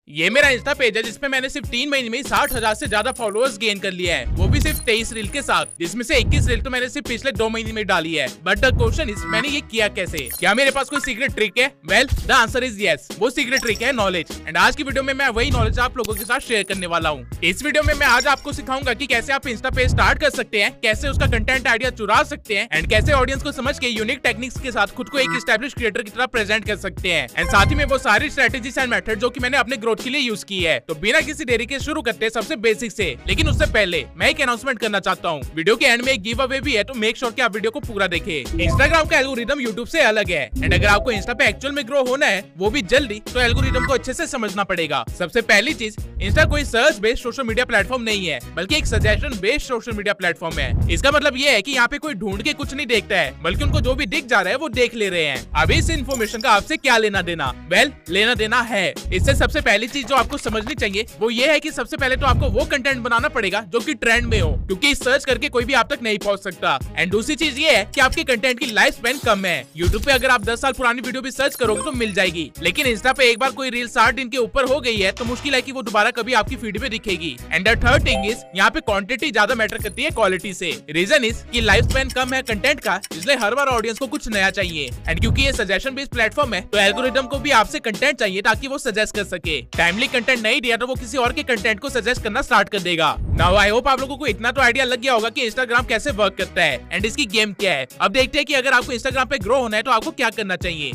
ये मेरा Insta page है जिसपे मैंने सिर्फ 3 महीने में 60,000 से ज्यादा फॉलोअर्स गेन कर लिया है, वो भी सिर्फ 23 रील के साथ, जिसमें से 21 रील तो मैंने सिर्फ पिछले 2 महीने में डाली है। बट द क्वेश्चन इज, मैंने ये किया कैसे? क्या मेरे पास कोई सीक्रेट ट्रिक है? Well, the answer is yes. वो सीक्रेट ट्रिक है नॉलेज। एंड आज की वीडियो में मैं वही नॉलेज आप लोगों के साथ शेयर करने वाला हूँ। इस वीडियो में मैं आज आपको सिखाऊंगा कि कैसे आप इंस्टा पेज स्टार्ट कर सकते हैं, कैसे उसका कंटेंट आइडिया चुरा सकते हैं, एंड कैसे ऑडियंस को समझ के यूनिक टेक्निक्स के साथ खुद को एक एस्टैब्लिश क्रिएटर की तरह प्रेजेंट कर सकते हैं। एंड साथ ही में वो सारी स्ट्रेटेजीज एंड मेथड जो कि मैंने अपने ग्रोथ के लिए यूज की है। तो बिना किसी देरी के शुरू करते हैं सबसे बेसिक से। लेकिन उससे पहले मैं एक अनाउंसमेंट करना चाहता हूँ। वीडियो के एंड में एक गिव अवे भी है, तो मेक श्योर कि आप वीडियो को पूरा देखें। इंस्टाग्राम का एल्गोरिदम यूट्यूब से अलग है, एंड अगर आपको इंस्टा पे एक्चुअल में ग्रो होना है, वो भी जल्दी, तो एल्गोरिदम को अच्छे से समझना पड़ेगा। सबसे पहली चीज, इंस्टा कोई search based social media platform नहीं है, बल्कि एक suggestion based social media platform है। इसका मतलब ये है कि यहाँ पे कोई ढूंढ के कुछ नहीं देखता है, बल्कि उनको जो भी दिख जा रहा है वो देख ले रहे हैं। अब इस इन्फॉर्मेशन का आपसे क्या लेना देना? वेल, लेना देना है। इससे सबसे पहली चीज जो आपको समझनी चाहिए वो ये है कि सबसे पहले तो आपको वो कंटेंट बनाना पड़ेगा जो कि ट्रेंड में हो, क्योंकि सर्च करके कोई भी आप तक नहीं पहुंच सकता। एंड दूसरी चीज ये है कि आपके कंटेंट की लाइफ स्पैन कम है। यूट्यूब पे अगर आप 10 साल पुरानी वीडियो भी सर्च करोगे तो मिल जाएगी, लेकिन इंस्टा पे एक बार कोई रील 60 दिन के ऊपर हो गई है तो मुश्किल है कि वो दोबारा कभी आपकी फीड में दिखेगी। And the third thing is, यहाँ पे क्वांटिटी ज्यादा मैटर करती है क्वालिटी से। रीजन इज कि लाइफ स्पैन कम है कंटेंट का, इसलिए हर बार ऑडियंस को कुछ नया चाहिए। एंड क्योंकि ये सजेशन बेस्ड प्लेटफॉर्म है, तो एल्गोरिदम को भी आपसे कंटेंट चाहिए ताकि वो सजेस्ट कर सके। टाइमली कंटेंट नहीं दिया तो वो किसी और के कंटेंट को सजेस्ट करना स्टार्ट कर देगा। नाउ आई होप आप लोगों को इतना तो आइडिया लग गया होगा कि इंस्टाग्राम कैसे वर्क करता है एंड इसकी गेम क्या है। अब देखते हैं कि अगर आपको इंस्टाग्राम पे ग्रो होना है तो आपको क्या करना चाहिए।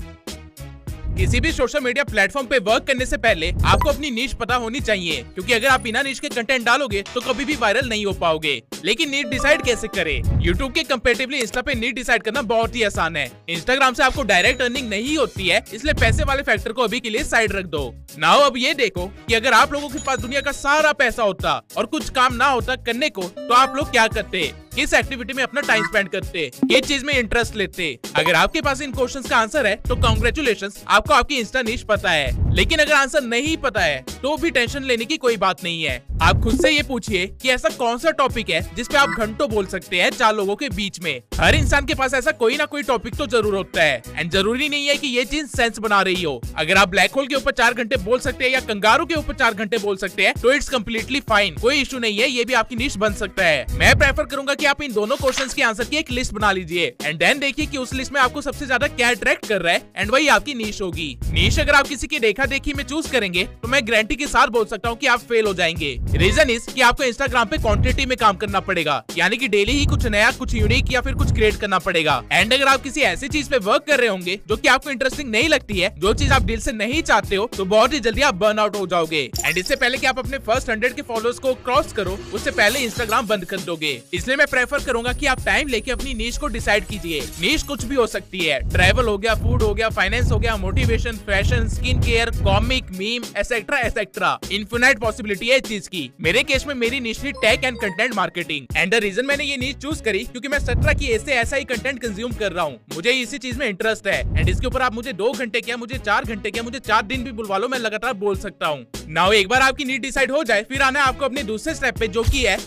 किसी भी सोशल मीडिया प्लेटफॉर्म पे वर्क करने से पहले आपको अपनी नीश पता होनी चाहिए, क्योंकि अगर आप बिना नीश के कंटेंट डालोगे तो कभी भी वायरल नहीं हो पाओगे। लेकिन नीड डिसाइड कैसे करें? यूट्यूब के कंपैरेटिवली इंस्टा पे नीड डिसाइड करना बहुत ही आसान है। इंस्टाग्राम से आपको डायरेक्ट अर्निंग नहीं होती है, इसलिए पैसे वाले फैक्टर को अभी के लिए साइड रख दो। नाउ अब ये देखो कि अगर आप लोगों के पास दुनिया का सारा पैसा होता और कुछ काम ना होता करने को, तो आप लोग क्या करते? किस एक्टिविटी में अपना टाइम स्पेंड करते? किस चीज में इंटरेस्ट लेते? अगर आपके पास इन क्वेश्चंस का आंसर है तो कांग्रेचुलेशंस, आपको आपकी इंस्टा नीश पता है। लेकिन अगर आंसर नहीं पता है तो भी टेंशन लेने की कोई बात नहीं है। आप खुद से ये पूछिए कि ऐसा कौन सा टॉपिक है जिस पे आप घंटों बोल सकते हैं 4 लोगों के बीच में। हर इंसान के पास ऐसा कोई ना कोई टॉपिक तो जरूर होता है, एंड जरूरी नहीं है कि ये चीज सेंस बना रही हो। अगर आप ब्लैक होल के ऊपर 4 घंटे बोल सकते हैं या कंगारू के ऊपर 4 घंटे बोल सकते हैं तो इट्स कम्प्लीटली फाइन, कोई इशू नहीं है, ये भी आपकी नीश बन सकता है। मैं प्रेफर करूंगा कि आप इन दोनों क्वेश्चंस के आंसर की एक लिस्ट बना लीजिए, एंड देन देखिए कि उस लिस्ट में आपको सबसे ज्यादा क्या अट्रैक्ट कर रहा है, एंड वही आपकी नीश होगी। नीश अगर आप किसी की देखा देखी में चूज करेंगे तो मैं गारंटी के साथ बोल सकता हूँ कि आप फेल हो जाएंगे। रीजन इज कि आपको इंस्टाग्राम पे क्वांटिटी में काम करना पड़ेगा, यानी कि डेली ही कुछ नया, कुछ यूनिक या फिर कुछ क्रिएट करना पड़ेगा। एंड अगर आप किसी ऐसी चीज पे वर्क कर रहे होंगे जो कि आपको इंटरेस्टिंग नहीं लगती है, जो चीज आप दिल से नहीं चाहते हो, तो बहुत ही जल्दी आप बर्न आउट हो जाओगे। एंड इससे पहले कि आप अपने फर्स्ट 100 के फॉलोअर्स को क्रॉस करो, उससे पहले इंस्टाग्राम बंद कर दोगे। इसलिए मैं प्रेफर करूंगा कि आप टाइम लेके अपनी नीश को डिसाइड कीजिए। नीश कुछ भी हो सकती है, ट्रैवल हो गया, फूड हो गया, फाइनेंस हो गया, motivation, fashion, skin care, comic, meme, etcetera etcetera. Infinite possibility है इस चीज की। मेरे केस में मेरी नीश थी tech and content marketing, and the reason मैंने ये नीश चूज करी क्योंकि मैं 17 की एज से ऐसा ही कंटेंट कंज्यूम कर रहा हूँ। मुझे इसी चीज में इंटरेस्ट है, एंड इसके ऊपर आप मुझे 2 घंटे क्या, मुझे 4 घंटे क्या, मुझे 4 दिन भी बुलवा लो, मैं लगातार बोल सकता हूँ। नाउ एक बार आपकी नीड डिसाइड हो जाए, फिर आना है आपको अपने दूसरे स्टेप पे, जो की है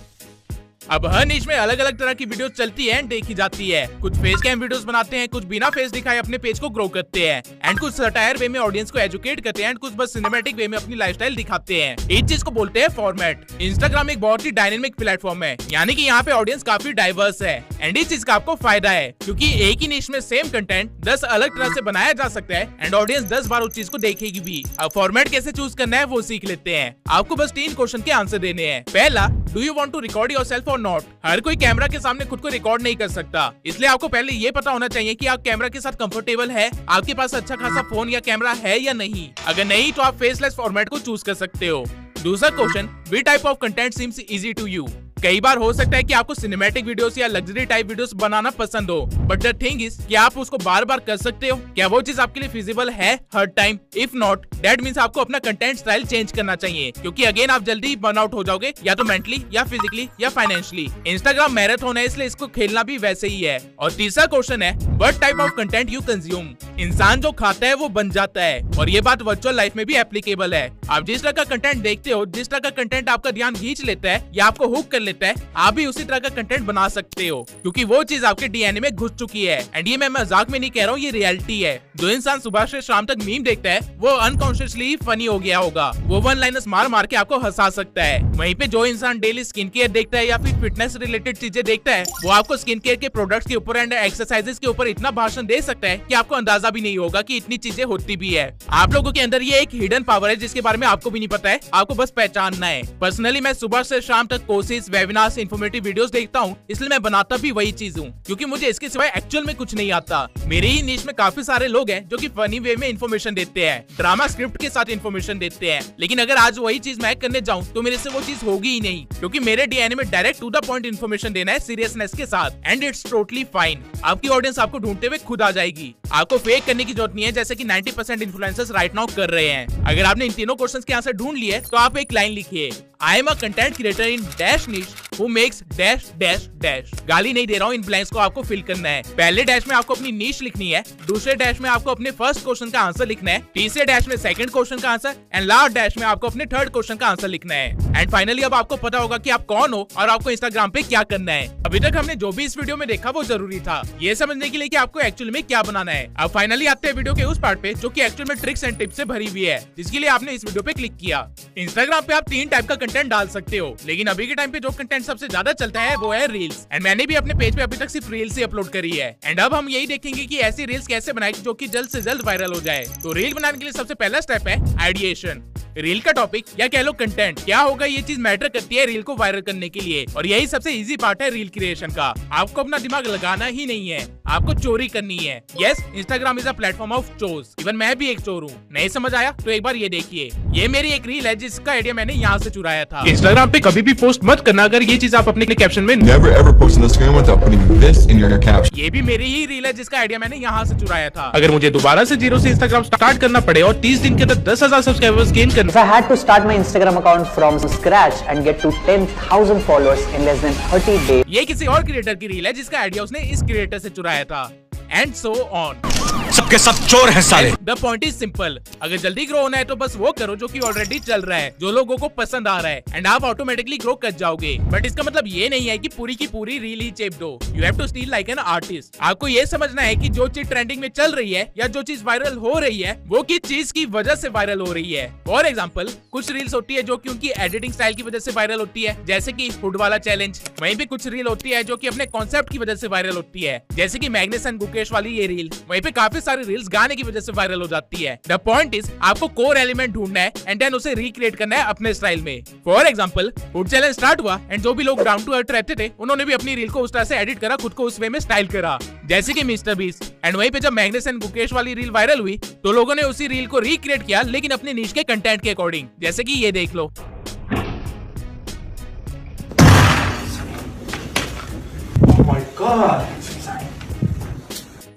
अब हर नीश में अलग अलग तरह की वीडियो चलती है, देखी जाती है। कुछ फेस कैम वीडियोस बनाते हैं, कुछ बिना फेस दिखाए अपने पेज को ग्रो करते हैं, एंड कुछ सटायर वे में ऑडियंस को एजुकेट करते हैं, एंड कुछ बस सिनेमैटिक वे में अपनी लाइफस्टाइल दिखाते हैं। इस चीज को बोलते हैं फॉर्मेट। इंस्टाग्राम एक बहुत ही डायनेमिक प्लेटफॉर्म है, यानी कि यहाँ पे ऑडियंस काफी डाइवर्स है, एंड इस चीज का आपको फायदा है क्योंकि एक ही नीश में सेम कंटेंट 10 अलग तरह से बनाया जा सकता है, एंड ऑडियंस 10 बार उस चीज को देखेगी भी। अब फॉर्मेट कैसे चूज करना है वो सीख लेते हैं। आपको बस 3 क्वेश्चन के आंसर देने हैं। पहला, do you want to record yourself और नॉट? हर कोई कैमरा के सामने खुद को रिकॉर्ड नहीं कर सकता, इसलिए आपको पहले ये पता होना चाहिए कि आप कैमरा के साथ कंफर्टेबल है, आपके पास अच्छा खासा फोन या कैमरा है या नहीं। अगर नहीं तो आप फेसलेस फॉर्मेट को चूज कर सकते हो। दूसरा question, which type of content seems easy to you? कई बार हो सकता है कि आपको सिनेमैटिक वीडियोस या लग्जरी टाइप वीडियोस बनाना पसंद हो, बट द थिंग इज कि आप उसको बार बार कर सकते हो? क्या वो चीज आपके लिए फिजिबल है हर time? If not, that means आपको अपना कंटेंट स्टाइल चेंज करना चाहिए, क्योंकि अगेन आप जल्दी ही बर्न आउट हो जाओगे, या तो मेंटली या फिजिकली या फाइनेंशियली। इंस्टाग्राम मैराथन है, इसलिए इसको खेलना भी वैसे ही है। और तीसरा क्वेश्चन है, what type of content you consume? इंसान जो खाता है वो बन जाता है, और ये बात वर्चुअल लाइफ में भी एप्लीकेबल है। आप जिस तरह का कंटेंट देखते हो, जिस तरह का कंटेंट आपका ध्यान खींच लेता है या आपको हुक कर लेता देता है, आप भी उसी तरह का कंटेंट बना सकते हो, क्योंकि वो चीज आपके डीएनए में घुस चुकी है। एंड ये मैं मजाक में नहीं कह रहा हूँ, ये रियलिटी है। जो इंसान सुबह से शाम तक मीम देखता है वो अनकॉन्शियसली फनी हो गया होगा, वो वन लाइनर्स मार मार के आपको हंसा सकता है। वहीं पे जो इंसान डेली स्किन केयर देखता है या फिर फिटनेस रिलेटेड चीजें देखता है, वो आपको स्किन केयर के प्रोडक्ट्स के ऊपर एंड एक्सरसाइजेस के ऊपर इतना भाषण दे सकता है कि आपको अंदाजा भी नहीं होगा कि इतनी चीजें होती भी है। आप लोगों के अंदर ये एक हिडन पावर है जिसके बारे में आपको भी नहीं पता है, आपको बस पहचानना है। पर्सनली मैं सुबह से शाम तक कोर्सेज, वेबिनार्स, इन्फॉर्मेटिव वीडियोस देखता हूँ, इसलिए मैं बनाता भी वही चीज हूँ, क्योंकि मुझे इसके सिवाय एक्चुअल में कुछ नहीं आता। मेरे ही नीश में काफी सारे लोग हैं जो कि फनी वे में इन्फॉर्मेशन देते हैं, ड्रामा स्क्रिप्ट के साथ इन्फॉर्मेशन देते हैं, लेकिन अगर आज वही चीज मैं करने जाऊँ तो मेरे से वो चीज होगी ही नहीं, क्योंकि मेरे डीएनए में direct to the point information देना है सीरियसनेस के साथ, एंड इट्स टोटली फाइन। आपकी ऑडियंस आपको ढूंढते हुए खुद आ जाएगी, आपको फेक करने की जरूरत नहीं है, जैसे कि 90% इन्फ्लुएंसर्स राइट नाउ कर रहे हैं। अगर आपने इन तीनों क्वेश्चंस के आंसर ढूंढ लिए तो आप एक लाइन लिखिए, I am a content creator in dash niche who makes dash dash dash. गाली नहीं दे रहा हूँ, इन ब्लैंक्स को आपको फिल करना है। पहले डैश में आपको अपनी नीश लिखनी है, दूसरे डैश में आपको अपने फर्स्ट क्वेश्चन का आंसर लिखना है, तीसरे डैश में सेकंड क्वेश्चन का आंसर, एंड लास्ट डैश में आपको अपने थर्ड क्वेश्चन का आंसर लिखना है। एंड फाइनली अब आपको पता होगा कि आप कौन हो और आपको इंस्टाग्राम पे क्या करना है। अभी तक हमने जो भी इस वीडियो में देखा वो जरूरी था ये समझने के लिए कि आपको एक्चुअल में क्या बनाना है। अब फाइनली आते हैं वीडियो के उस पार्ट पे जो कि एक्चुअल में ट्रिक्स एंड टिप्स से भरी हुई है, जिसके लिए आपने इस वीडियो पे क्लिक किया। इंस्टाग्राम पे आप 3 टाइप का कंटेंट डाल सकते हो, लेकिन अभी के टाइम पे जो कंटेंट सबसे ज्यादा चलता है वो है रील्स। एंड मैंने भी अपने पेज पे अभी तक सिर्फ रील्स ही अपलोड करी है। एंड अब हम यही देखेंगे कि ऐसी रील्स कैसे बनाए जो कि जल्द से जल्द वायरल हो जाए। तो रील बनाने के लिए सबसे पहला स्टेप है आइडिएशन। रील का टॉपिक या कह लो कंटेंट क्या होगा, ये चीज मैटर करती है रील को वायरल करने के लिए, और यही सबसे इजी पार्ट है रील क्रिएशन का। आपको अपना दिमाग लगाना ही नहीं है, आपको चोरी करनी है। Yes, Instagram is a platform of chores, even मैं भी एक चोर हूँ। नहीं समझ आया तो एक बार ये देखिए, ये मेरी एक रील है जिसका आइडिया मैंने यहाँ से चुराया था। इंस्टाग्राम पे कभी भी पोस्ट मत करना अगर ये चीज आप अपने कैप्शन में Never ever post on Instagram without putting this in your caption. ये भी मेरी ही रील है जिसका आइडिया मैंने यहाँ से चुराया था। अगर मुझे दोबारा से जीरो से इंस्टाग्राम स्टार्ट करना पड़े और 30 दिन के अंदर 10,000 सब्सक्राइबर्स गेन करना, If I had to start my Instagram account from scratch and get to 10,000 followers in less than 30 days, ये किसी और क्रिएटर की रील है जिसका आइडिया उसने इस क्रिएटर से चुराया था, एंड सो ऑन। सबके सब चोर हैं साले। द पॉइंट इज सिंपल, अगर जल्दी ग्रो होना है तो बस वो करो जो कि ऑलरेडी चल रहा है, जो लोगों को पसंद आ रहा है, एंड आप ऑटोमेटिकली ग्रो कर जाओगे। बट इसका मतलब ये नहीं है कि पूरी की पूरी रील ही चेप दो। You have to steal like an artist. आपको ये समझना है कि जो चीज ट्रेंडिंग में चल रही है या जो चीज वायरल हो रही है वो किस चीज की वजह से वायरल हो रही है। फॉर एग्जाम्पल, कुछ रील्स होती है जो कि उनकी एडिटिंग स्टाइल की वजह से वायरल होती है, जैसे कि फूड वाला चैलेंज। वहीं पे कुछ रील होती है जो कि अपने कॉन्सेप्ट की वजह से वायरल होती है, जैसे कि मैग्नेस एंड गुकेश वाली ये रील। वहीं पे काफी सारी रील्स गाने की वजह से वायरल हो जाती है। द पॉइंट इज आपको कोर एलिमेंट ढूंढना है एंड देन उसे रिक्रिएट करना है अपने स्टाइल में। For example, food challenge start हुआ एंड जो भी लोग डाउन टू अर्थ रहते थे उन्होंने भी अपनी रील को उस तरह से एडिट करा, खुद को उस वे में स्टाइल करा, जैसे कि मिस्टर बीस्ट। एंड वहीं पे जब मैग्नेस एंड गुकेश वाली रील वायरल हुई तो लोगों ने उसी रील को रिक्रिएट किया, लेकिन अपने नीश के कंटेंट के अकॉर्डिंग, जैसे कि ये देख लो। Oh my God.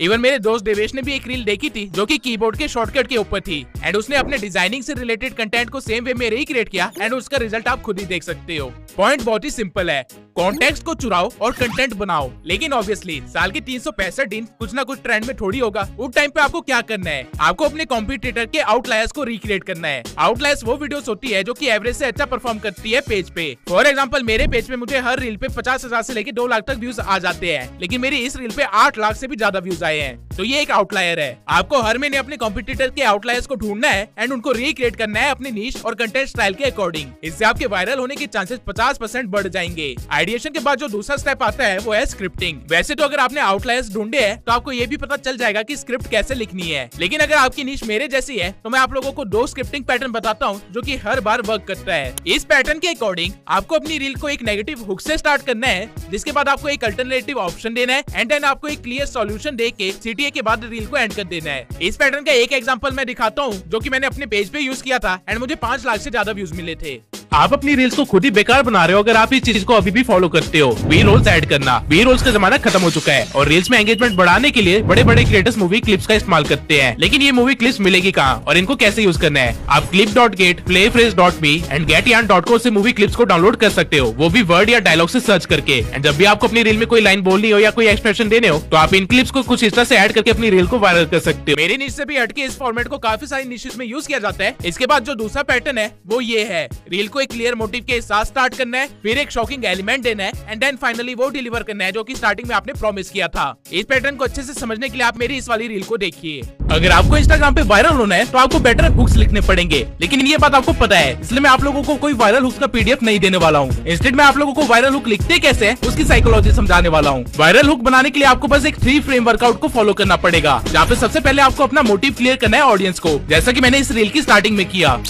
इवन मेरे दोस्त देवेश ने भी एक रील देखी थी जो कि कीबोर्ड के शॉर्टकट के ऊपर थी, एंड उसने अपने डिजाइनिंग से रिलेटेड कंटेंट को सेम वे में रिक्रिएट किया, एंड उसका रिजल्ट आप खुद ही देख सकते हो। पॉइंट बहुत ही सिंपल है, कॉन्टेक्स्ट को चुराओ और कंटेंट बनाओ। लेकिन ऑब्वियसली साल के 365 दिन कुछ ना कुछ ट्रेंड में थोड़ी होगा। उस टाइम पे आपको क्या करना है, आपको अपने कॉम्पिटिटर के आउटलायर्स को रिक्रिएट करना है। आउटलायर्स वो वीडियोस होती है जो कि एवरेज से अच्छा परफॉर्म करती है पेज पे। फॉर एग्जांपल, मेरे पेज पे मुझे हर रील पे 50,000 से लेकर 2 लाख तक व्यूज आ जाते हैं, लेकिन मेरी इस रील पे 8 लाख से भी ज्यादा व्यूज आए हैं, तो ये एक आउटलायर है। आपको हर महीने अपने कॉम्पिटिटर के आउटलायर्स को ढूंढना है एंड उनको रिक्रिएट करना है अपनी नीश और कंटेंट स्टाइल के अकॉर्डिंग। इससे आपके वायरल होने के चांसेस 50% बढ़ जाएंगे। आइडिएशन के बाद जो दूसरा स्टेप आता है वो है स्क्रिप्टिंग। वैसे तो अगर आपने आउटलायर्स ढूंढे हैं तो आपको ये भी पता चल जाएगा कि स्क्रिप्ट कैसे लिखनी है, लेकिन अगर आपकी नीश मेरे जैसी है तो मैं आप लोगों को 2 स्क्रिप्टिंग पैटर्न बताता हूँ जो कि हर बार वर्क करता है। इस पैटर्न के अकॉर्डिंग आपको अपनी रील को एक नेगेटिव हुक से स्टार्ट करना है, जिसके बाद आपको एक अल्टरनेटिव ऑप्शन देना है, एंड देन आपको एक क्लियर सॉल्यूशन दे के CTA के बाद रील को एंड कर देना है। इस पैटर्न का एक एग्जांपल मैं दिखाता हूँ जो कि मैंने अपने पेज पे यूज किया था, एंड मुझे 5 लाख से ज्यादा व्यूज मिले थे। आप अपनी रील्स को खुद ही बेकार बना रहे हो अगर आप इस चीज को अभी भी फॉलो करते हो। वी रोल्स ऐड करना, वी रोल्स का जमाना खत्म हो चुका है और रील्स में एंगेजमेंट बढ़ाने के लिए बड़े बड़े क्रिएटर्स मूवी क्लिप्स का इस्तेमाल करते हैं, लेकिन ये मूवी क्लिप्स मिलेगी कहाँ और इनको कैसे यूज करना है। आप clip.get, playphrase.me एंड getyarn.co से मूवी क्लिप्स को डाउनलोड कर सकते हो, वो भी वर्ड या डायलॉग से सर्च करके। एंड जब भी आपको अपनी रील में कोई लाइन बोलनी हो या कोई एक्सप्रेशन देने हो तो आप इन क्लिप्स को कुछ इस तरह से ऐड करके अपनी रील को वायरल कर सकते हो। मेरी निश से भी हटके इस फॉर्मेट को काफी सारी निशेस में यूज किया जाता है। इसके बाद जो दूसरा पैटर्न है वो ये है, रील को एक क्लियर मोटिव के साथ स्टार्ट करना है, फिर एक शॉकिंग एलिमेंट देना है एंड देन फाइनली वो डिलीवर करना है जो कि स्टार्टिंग में आपने प्रॉमिस किया था। इस पैटर्न को अच्छे से समझने के लिए आप मेरी इस वाली रील को देखिए। अगर आपको इंस्टाग्राम पे वायरल होना है तो आपको बेटर हुक्स लिखने पड़ेंगे, लेकिन ये बात आपको पता है, इसलिए मैं आप लोगों को कोई वायरल हुक्स का पीडीएफ नहीं देने वाला हूँ। इंस्टेड मैं आप लोगों को वायरल हुक लिखते कैसे है उसकी साइकोलॉजी समझाने वाला हूँ। वायरल हुक बनाने के लिए आपको बस एक 3 फ्रेम वर्कआउट को फॉलो करना पड़ेगा, जहाँ पे सबसे पहले आपको अपना मोटिव क्लियर करना है ऑडियंस को, जैसा कि मैंने इस रील की स्टार्टिंग में किया।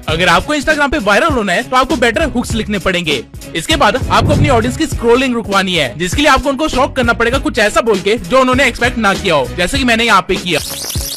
अगर आपको इंस्टाग्राम पे वायरल होना है तो आपको बेटर हुक्स लिखने पड़ेंगे। इसके बाद आपको अपनी ऑडियंस की स्क्रॉलिंग रुकवानी है, जिसके लिए आपको उनको शॉक करना पड़ेगा कुछ ऐसा बोल के जो उन्होंने एक्सपेक्ट ना किया हो, जैसे कि मैंने यहाँ पे किया।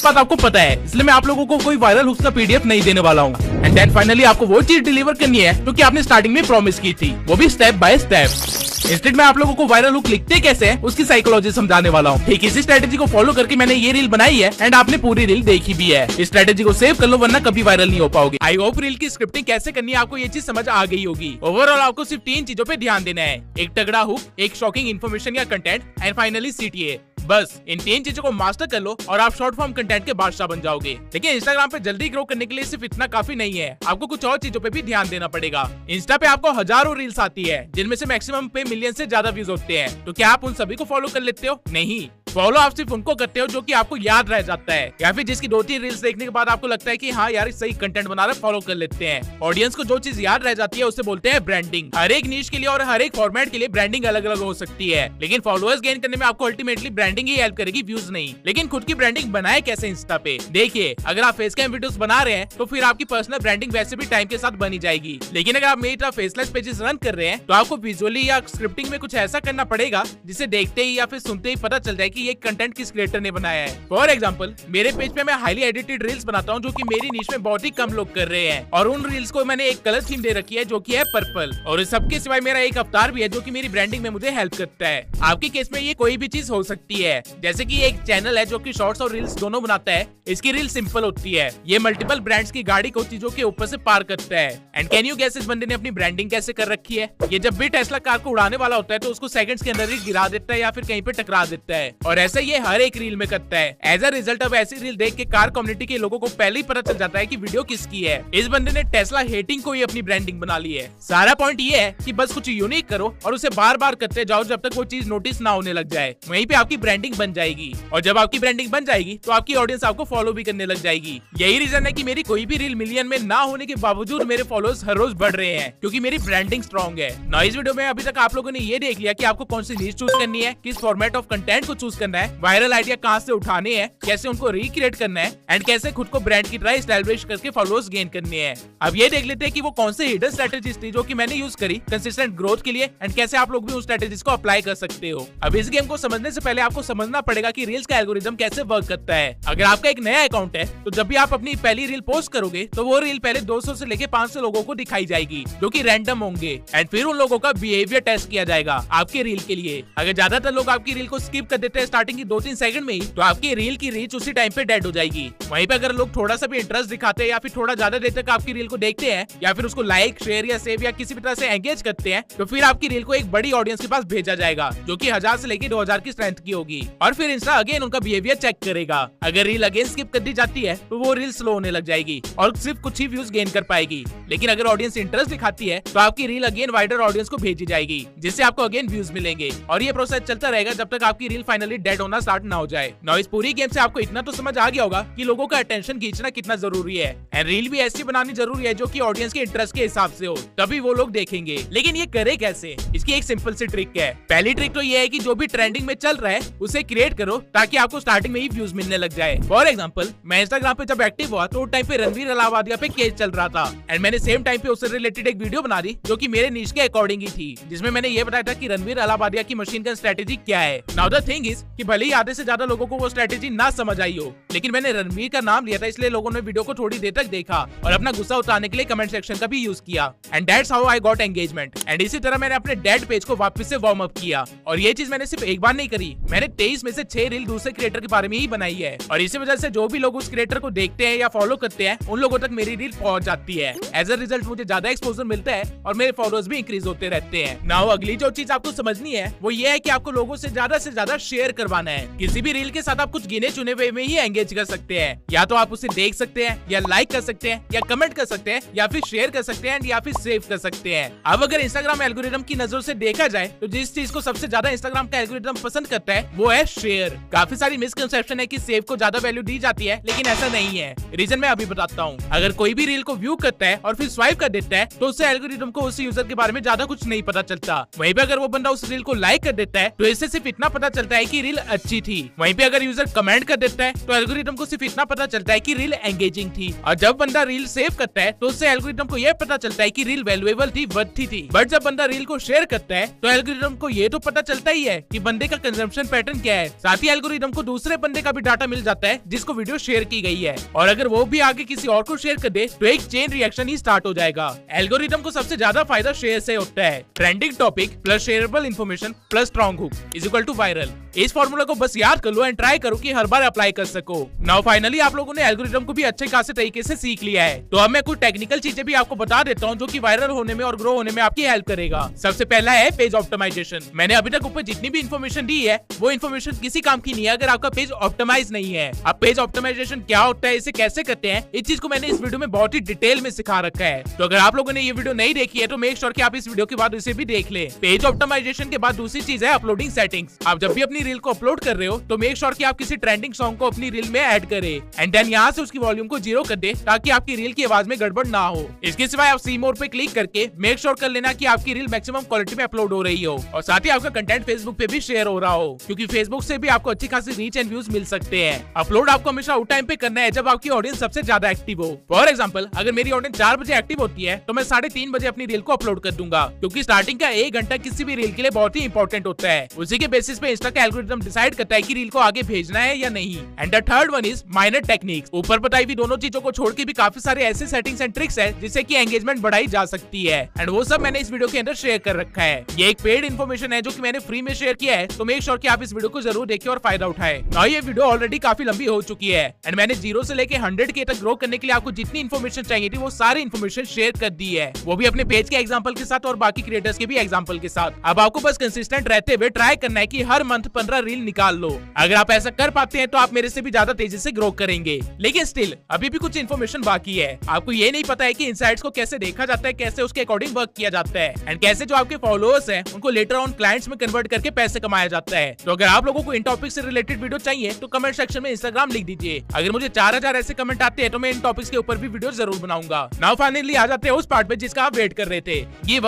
बात आपको पता है, इसलिए मैं आप लोगों को कोई वायरल हुक्स का पीडीएफ नहीं देने वाला हूँ। एंड देन फाइनली आपको वो चीज डिलीवर करनी है जो कि आपने स्टार्टिंग में प्रॉमिस की थी, वो भी स्टेप बाय स्टेप। इंस्टेड मैं आप लोगों को वायरल हुक लिखते कैसे है उसकी साइकोलॉजी समझाने वाला हूँ। ठीक इसी स्ट्रेटेजी को फॉलो करके मैंने ये रील बनाई है एंड आपने पूरी रील देखी भी है। इस स्ट्रेटेजी को सेव कर लो वरना कभी वायरल नहीं हो पाओगे। आई होप रील की स्क्रिप्टिंग कैसे करनी है आपको ये चीज समझ आ गई होगी। ओवरऑल आपको सिर्फ 3 चीजों पे ध्यान देना है, एक तगड़ा हुक, एक शॉकिंग इन्फॉर्मेशन या कंटेंट एंड फाइनली CTA। बस इन 3 चीजों को मास्टर कर लो और आप शॉर्ट फॉर्म कंटेंट के बादशाह बन जाओगे। लेकिन इंस्टाग्राम पे जल्दी ग्रो करने के लिए सिर्फ इतना काफी नहीं है, आपको कुछ और चीजों पे भी ध्यान देना पड़ेगा। इंस्टा पे आपको हजारों रील्स आती है जिनमें से मैक्सिमम पे मिलियन से ज्यादा व्यूज होते हैं, तो क्या आप उन सभी को फॉलो कर लेते हो? नहीं, फॉलो आप सिर्फ उनको करते हो जो कि आपको याद रह जाता है, या फिर जिसकी 2-3 रील्स देखने के बाद आपको लगता है कि हाँ यार सही कंटेंट बना रहा है, फॉलो कर लेते हैं। ऑडियंस को जो चीज याद रह जाती है उसे बोलते हैं ब्रांडिंग। हर एक नीश के लिए और हर एक फॉर्मेट के लिए ब्रांडिंग अलग अलग हो सकती है, लेकिन फॉलोअर्स गेन करने में आपको अल्टीमेटली ब्रांडिंग ही हेल्प करेगी, व्यूज नहीं। लेकिन खुद की ब्रांडिंग बनाए कैसे इंस्टा पे? देखिए, अगर आप फेस कैम वीडियोस बना रहे हैं तो फिर आपकी पर्सनल ब्रांडिंग वैसे भी टाइम के साथ बनी जाएगी। लेकिन अगर आप मेरी तरह फेसलेस पेजेस रन कर रहे हैं तो आपको विजुअली या स्क्रिप्टिंग में कुछ ऐसा करना पड़ेगा जिसे देखते ही या फिर सुनते ही पता चल जाए कि ये कंटेंट किस क्रिएटर ने बनाया है। फॉर एग्जाम्पल, मेरे पेज पे मैं हाईली एडिटेड रील्स बनाता हूँ जो कि मेरी नीश में बहुत ही कम लोग कर रहे हैं, और उन रील्स को मैंने एक कलर थीम दे रखी है जो कि है पर्पल। और इस सबके सिवाय मेरा एक अवतार भी है जो कि मेरी ब्रांडिंग में मुझे हेल्प करता है। आपके केस में ये कोई भी चीज हो सकती है, जैसे कि एक चैनल है जो कि शॉर्ट्स और रील्स दोनों बनाता है। इसकी रील सिंपल होती है, ये मल्टीपल ब्रांड्स की गाड़ी को चीजों के ऊपर से पार करता है। एंड कैन यू गेस इस बंदे ने अपनी ब्रांडिंग कैसे कर रखी है? ये जब भी टेस्ला कार को उड़ाने वाला होता है तो उसको सेकंड्स के अंदर ही गिरा देता है या फिर कहीं पे टकरा देता है, और ऐसा ये हर एक रील में करता है। एज अ रिजल्ट अब ऐसी रील देख के कार कम्युनिटी के लोगों को पहले ही पता चल जाता है कि वीडियो किसकी है। इस बंदे ने टेस्ला हेटिंग को ही अपनी ब्रांडिंग बना ली है। सारा पॉइंट ये है कि बस कुछ यूनिक करो और उसे बार बार करते जाओ जब तक वो चीज नोटिस ना होने लग जाए, वहीं पे आपकी ब्रांडिंग बन जाएगी। और जब आपकी ब्रांडिंग बन जाएगी तो आपकी ऑडियंस आपको फॉलो भी करने लग जाएगी। यही रीजन है कि मेरी कोई भी रील मिलियन में ना होने के बावजूद मेरे फॉलोअर्स हर रोज बढ़ रहे हैं, क्योंकि मेरी ब्रांडिंग स्ट्रॉन्ग है। ना इस वीडियो में अभी तक आप लोगों ने ये देख लिया कि आपको कौन सी नीश चूज करनी है, किस फॉर्मेट ऑफ कंटेंट को चूज करना है, वायरल आइडिया कहाँ से उठाने हैं, कैसे उनको रिक्रिएट करना है, एंड कैसे खुद को ब्रांड की तरह एस्टैब्लिश करके फॉलोअर्स गेन करने हैं। अब ये देख लेते हैं कि वो कौन से हिडन स्ट्रेटजीज थी जो कि मैंने यूज करी कंसिस्टेंट ग्रोथ के लिए, एंड कैसे आप लोग भी उस स्ट्रेटजीज को अप्लाई कर सकते हो। अब इस गेम को समझने से पहले आपको समझना पड़ेगा कि रील्स का एल्गोरिथम कैसे वर्क करता है। अगर आपका एक नया अकाउंट है तो जब भी आप अपनी पहली रील पोस्ट करोगे तो वो रील पहले 200 से लेके 500 लोगों को दिखाई जाएगी जो कि रैंडम होंगे, एंड फिर उन लोगों का बिहेवियर टेस्ट किया जाएगा आपके रील के लिए। अगर ज्यादातर लोग आपकी रील को स्किप कर देते हैं स्टार्टिंग की 2-3 सेकंड में ही, तो आपकी रील की रीच उसी टाइम पे डेड हो जाएगी। वहीं पे अगर लोग थोड़ा सा भी इंटरेस्ट दिखाते हैं या फिर थोड़ा ज्यादा देर तक आपकी रील को देखते हैं या फिर उसको लाइक, शेयर या सेव या किसी भी तरह से एंगेज करते हैं, तो फिर आपकी रील को एक बड़ी ऑडियंस के पास भेजा जाएगा जो कि 1000 से लेकर 2000 की स्ट्रेंथ की होगी। और फिर इंस्टा अगेन उनका बिहेवियर चेक करेगा। अगर रील अगेन स्किप कर दी जाती है तो वो रील स्लो होने लग जाएगी और सिर्फ कुछ ही व्यूज गेन कर पाएगी। लेकिन अगर ऑडियंस इंटरेस्ट दिखाती है तो आपकी रील अगेन वाइडर ऑडियंस को भेजी जाएगी, जिससे आपको अगेन व्यूज मिलेंगे। और ये प्रोसेस चलता रहेगा जब तक आपकी रील फाइनली डेड होना स्टार्ट ना हो जाए। नाउ इस पूरी गेम से आपको इतना तो समझ आ गया होगा कि लोगों का अटेंशन खींचना कितना जरूरी है, एंड रील भी ऐसी बनानी जरूरी है जो कि ऑडियंस के इंटरेस्ट के हिसाब से हो, तभी वो लोग देखेंगे। लेकिन ये करे कैसे? इसकी एक सिंपल सी ट्रिक है। पहली ट्रिक तो ये है कि जो भी ट्रेंडिंग में चल रहा है उसे क्रिएट करो ताकि आपको स्टार्टिंग में ही व्यूज मिलने लग जाए। फॉर एग्जाम्पल, मैं इंस्टाग्राम पे जब एक्टिव हुआ तो टाइम पे रणवीर अलाहाबादिया पे केस चल रहा था, एंड मैंने सेम टाइम पे उससे रिलेटेड एक वीडियो बना दी जो कि मेरे नीश के अकॉर्डिंग ही थी, जिसमें मैंने ये बताया था कि रणवीर अलाहाबादिया की मशीन गन स्ट्रेटेजी क्या है। नाउ द थिंग इज कि भले ही आधे से ज्यादा लोगों को वो स्ट्रेटेजी ना समझ आई हो, लेकिन मैंने रणवीर का नाम लिया था इसलिए लोगों ने वीडियो को थोड़ी देर तक देखा और अपना गुस्सा उतारने के लिए कमेंट सेक्शन का भी यूज किया, and that's how I got engagement. And इसी तरह मैंने अपने डेड पेज को वापस से वार्म अप किया, और ये चीज मैंने सिर्फ एक बार नहीं करी, मैंने 23 में से 6 रील दूसरे क्रिएटर के बारे में ही बनाई है, और इसी वजह से जो भी लोग उस क्रिएटर को देखते हैं या फॉलो करते हैं उन लोगों तक मेरी रील पहुंच जाती है। एज अ रिजल्ट मुझे ज्यादा एक्सपोजर मिलता है और मेरे फॉलोअर्स भी इंक्रीज होते रहते हैं। नाउ अगली जो चीज आपको समझनी है वो ये है कि आपको लोगों से ज्यादा शेयर करवाना है। किसी भी रील के साथ आप कुछ गिने चुने वे में ही एंगेज कर सकते हैं। या तो आप उसे देख सकते हैं, या लाइक कर सकते हैं, या कमेंट कर सकते हैं, या फिर शेयर कर सकते हैं, या फिर सेव कर सकते हैं। अब अगर इंस्टाग्राम एल्गोरिदम की नजरों से देखा जाए तो जिस चीज को सबसे ज्यादा इंस्टाग्राम का एल्गोरिदम पसंद करता है वो है शेयर। काफी सारी मिसकंसेप्शन है कि सेव को ज्यादा वैल्यू दी जाती है, लेकिन ऐसा नहीं है। रीजन मैं अभी बताता हूँ। अगर कोई भी रील को व्यू करता है और फिर स्वाइप कर देता है तो उससे एल्गोरिदम को उस यूजर के बारे में ज्यादा कुछ नहीं पता चलता। वहीं पे अगर वो बंदा उस रील को लाइक कर देता है तो इससे सिर्फ इतना पता चलता है कि रील अच्छी थी। वहीं पे अगर यूजर कमेंट कर देता है तो एल्गोरिदम को सिर्फ इतना पता चलता है कि रील एंगेजिंग थी। और जब बंदा रील सेव करता है तो उससे एल्गोरिदम को यह पता चलता है कि रील वैल्यूएबल थी, वर्थी थी। बट जब बंदा रील को शेयर करता है तो एल्गोरिदम को ये तो पता चलता ही है कि बंदे का कंजम्पशन पैटर्न क्या है। साथ ही एल्गोरिदम को दूसरे बंदे का भी डाटा मिल जाता है जिसको वीडियो शेयर की गई है, और अगर वो भी आगे किसी और को शेयर कर दे तो एक चेन रिएक्शन ही स्टार्ट हो जाएगा। एल्गोरिदम को सबसे ज्यादा फायदा शेयर से होता है। Trending topic plus shareable information plus strong hook is equal to viral. इस फॉर्मूला को बस याद कर लो एंड ट्राई करो कि हर बार अप्लाई कर सको। नाउ फाइनली आप लोगों ने एल्गोरिदम को भी अच्छे खासे तरीके से सीख लिया है, तो अब मैं कुछ टेक्निकल चीजें भी आपको बता देता हूँ जो कि वायरल होने में और ग्रो होने में आपकी हेल्प करेगा। सबसे पहला है पेज ऑप्टिमाइजेशन। मैंने अभी तक ऊपर जितनी भी इन्फॉर्मेशन दी है वो इन्फॉर्मेशन किसी काम की नहीं है अगर आपका पेज ऑप्टिमाइज नहीं है। अब पेज ऑप्टिमाइजेशन क्या होता है, इसे कैसे करते हैं, इस चीज को मैंने इस वीडियो में बहुत ही डिटेल में सिखा रखा है। तो अगर आप लोगों ने ये वीडियो नहीं देखी है तो मेक श्योर कि आप इस वीडियो के बाद इसे भी देख ले। पेज ऑप्टिमाइजेशन के बाद दूसरी चीज है अपलोडिंग सेटिंग्स। आप जब भी अपनी रील को अपलोड कर रहे हो तो मेक श्योर कि आप किसी ट्रेंडिंग सॉन्ग को अपनी रील में ऐड करें एंड देन यहाँ से उसकी वॉल्यूम को 0 कर दे ताकि आपकी रील की आवाज में गड़बड़ ना हो। इसके सिवाय आप सी मोर पे क्लिक करके मेक श्योर कर लेना कि आपकी रील मैक्सिमम क्वालिटी में अपलोड हो रही हो और साथ ही आपका कंटेंट फेसबुक पे भी शेयर हो रहा हो, क्योंकि फेसबुक से भी आपको अच्छी खासी रीच एंड व्यूज मिल सकते हैं। अपलोड आपको हमेशा उस टाइम पे करना है जब आपकी ऑडियंस सबसे ज्यादा एक्टिव हो। फॉर एग्जाम्पल अगर मेरी ऑडियंस 4 बजे एक्टिव होती है तो मैं 3:30 बजे अपनी रील को अपलोड कर दूंगा, क्योंकि स्टार्टिंग का 1 घंटा किसी भी रील के लिए बहुत ही इंपॉर्टेंट होता है। उसी के बेसिस पे इंस्टा का एल्गोरिथम डिसाइड करता है कि रील को आगे भेजना है या नहीं। And the third one is minor techniques. ऊपर बताई हुई दोनों चीजों को छोड़ के भी काफी सारे ऐसे सेटिंग्स एंड ट्रिक्स है जिससे कि एंगेजमेंट बढ़ाई जा सकती है, एंड वो सब मैंने इस वीडियो के अंदर शेयर कर रखा है। ये एक पेड इन्फॉर्मेशन है जो कि मैंने फ्री में शेयर किया है, तो मेक श्योर कि आप इस वीडियो को जरूर देखिए और फायदा उठाएं। नाउ ये वीडियो ऑलरेडी काफी लंबी हो चुकी है एंड मैंने 0 से लेके 100K तक ग्रो करने के लिए आपको जितनी इन्फॉर्मेशन चाहिए थी वो सारी इन्फॉर्मेशन शेयर कर दी है, वो भी अपने पेज के एग्जांपल के साथ और बाकी क्रिएटर्स के भी एग्जांपल के साथ। अब आपको बस कंसिस्टेंट रहते हुए ट्राई करना है कि हर मंथ 15 रील निकाल लो। अगर आप ऐसा कर पाते हैं तो आप मेरे से भी ज्यादा तेजी से ग्रो करेंगे, लेकिन स्टिल अभी भी कुछ इन्फॉर्मेशन बाकी है। आपको ये नहीं पता है कि इनसाइट्स को कैसे देखा जाता है, कैसे उसके अकॉर्डिंग वर्क किया जाता है एंड कैसे जो आपके फॉलोअर्स हैं उनको लेटर ऑन क्लाइंट्स में कन्वर्ट करके पैसे कमाया जाता है। तो अगर आप लोगों को इन टॉपिक से रिलेटेड वीडियो चाहिए तो कमेंट सेक्शन में इंस्टाग्राम लिख दीजिए। अगर मुझे 4000 ऐसे कमेंट आते हैं तो मैं इन टॉपिक्स के ऊपर भी वीडियो जरूर बनाऊंगा। नाउ फाइनली आ जाते हैं उस पार्ट पे जिसका आप वेट कर रहे थे, गिव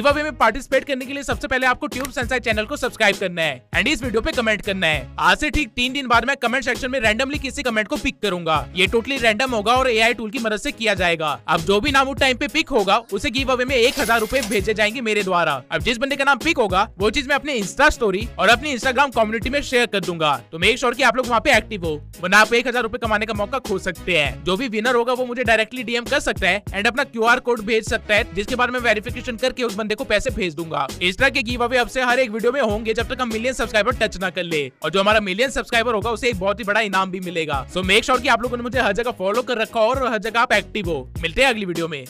अवे में पार्टिसिपेट करने के लिए सबसे पहले आपको ट्यूब सेंसाई चैनल को सब्सक्राइब करना है एंड इस वीडियो पे कमेंट करना है। आज से ठीक 3 दिन बाद मैं कमेंट सेक्शन में रैंडमली किसी कमेंट को पिक करूंगा। ये टोटली रैंडम होगा और AI टूल की मदद से किया जाएगा। अब जो भी नाम उस टाइम पे पिक होगा उसे गिव अवे में 1000 रुपए भेजे जाएंगे मेरे द्वारा। अब जिस बंदे का नाम पिक होगा वो चीज मैं अपने इंस्टा स्टोरी और अपनी इंस्टाग्राम कम्युनिटी में शेयर कर दूंगा, तो मेक श्योर कि आप लोग वहाँ पे एक्टिव हो, वरना आप 1000 रुपए कमाने का मौका खो सकते हैं। जो भी विनर होगा वो मुझे डायरेक्टली DM कर सकता है एंड अपना QR कोड भेज सकता है, जिसके बाद मैं वेरिफिकेशन करके उस बंदे को पैसे भेज दूंगा। इस तरह के गिव अवे अब से हर एक वीडियो में होंगे जब तक हम मिलियन सब्सक्राइबर टच ना कर ले, और जो हमारा मिलियन सब्सक्राइबर होगा उसे एक बहुत ही बड़ा इनाम भी मिलेगा। सो मेक श्योर कि आप लोगों ने मुझे हर जगह फॉलो कर रखा हो और हर जगह आप एक्टिव हो। मिलते हैं अगली वीडियो में।